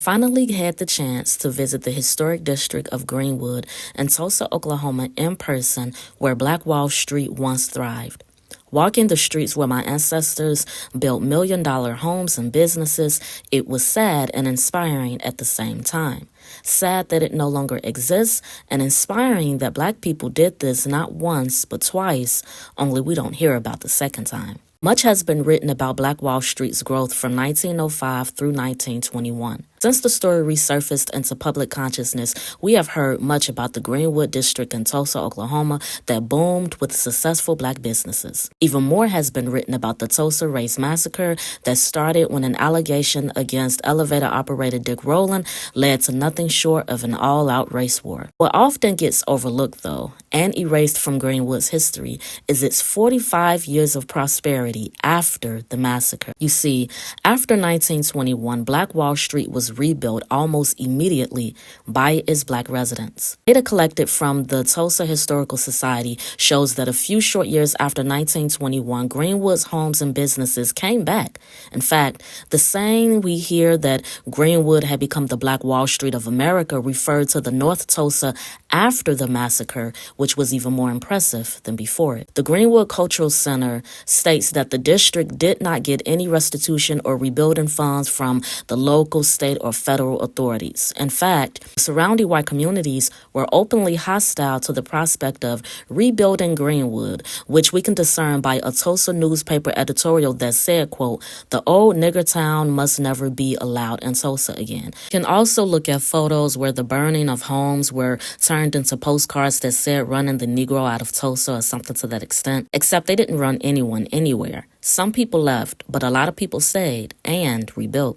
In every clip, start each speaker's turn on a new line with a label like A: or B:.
A: Finally had the chance to visit the historic district of Greenwood in Tulsa, Oklahoma in person, where Black Wall Street once thrived. Walking the streets where my ancestors built million-dollar homes and businesses, it was sad and inspiring at the same time. Sad that it no longer exists, and inspiring that Black people did this not once but twice, only we don't hear about the second time. Much has been written about Black Wall Street's growth from 1905 through 1921. Since the story resurfaced into public consciousness, we have heard much about the Greenwood district in Tulsa, Oklahoma that boomed with successful Black businesses. Even more has been written about the Tulsa Race Massacre that started when an allegation against elevator operator Dick Rowland led to nothing short of an all-out race war. What often gets overlooked, though, and erased from Greenwood's history, is its 45 years of prosperity after the massacre. You see, after 1921, Black Wall Street was rebuilt almost immediately by its Black residents. Data collected from the Tulsa Historical Society shows that a few short years after 1921, Greenwood's homes and businesses came back. In fact, the saying we hear that Greenwood had become the Black Wall Street of America referred to the North Tulsa after the massacre, which was even more impressive than before it. The Greenwood Cultural Center states that the district did not get any restitution or rebuilding funds from the local, state, or federal authorities. In fact, surrounding white communities were openly hostile to the prospect of rebuilding Greenwood, which we can discern by a Tulsa newspaper editorial that said, quote, "The old nigger town must never be allowed in Tulsa again." You can also look at photos where the burning of homes were turned into postcards that said running the Negro out of Tulsa or something to that extent, except they didn't run anyone anywhere. Some people left, but a lot of people stayed and rebuilt.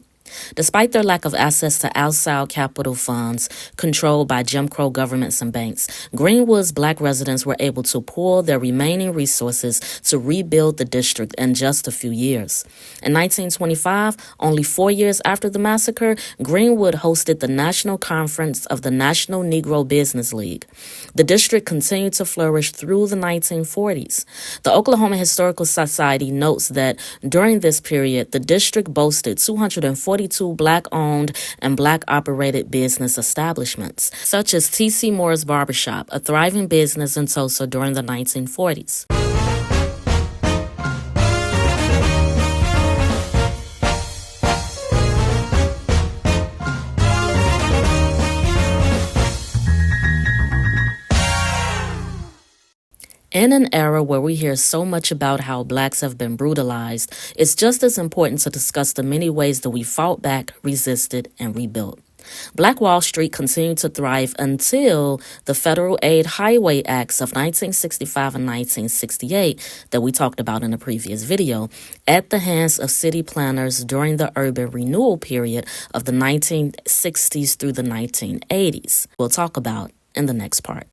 A: Despite their lack of access to outside capital funds controlled by Jim Crow governments and banks, Greenwood's Black residents were able to pool their remaining resources to rebuild the district in just a few years. In 1925, only 4 years after the massacre, Greenwood hosted the National Conference of the National Negro Business League. The district continued to flourish through the 1940s. The Oklahoma Historical Society notes that during this period, the district boasted 242 Black-owned and Black-operated business establishments, such as T.C. Moore's Barbershop, a thriving business in Tulsa during the 1940s. In an era where we hear so much about how Blacks have been brutalized, it's just as important to discuss the many ways that we fought back, resisted, and rebuilt. Black Wall Street continued to thrive until the Federal Aid Highway Acts of 1965 and 1968 that we talked about in a previous video, at the hands of city planners during the urban renewal period of the 1960s through the 1980s. We'll talk about in the next part.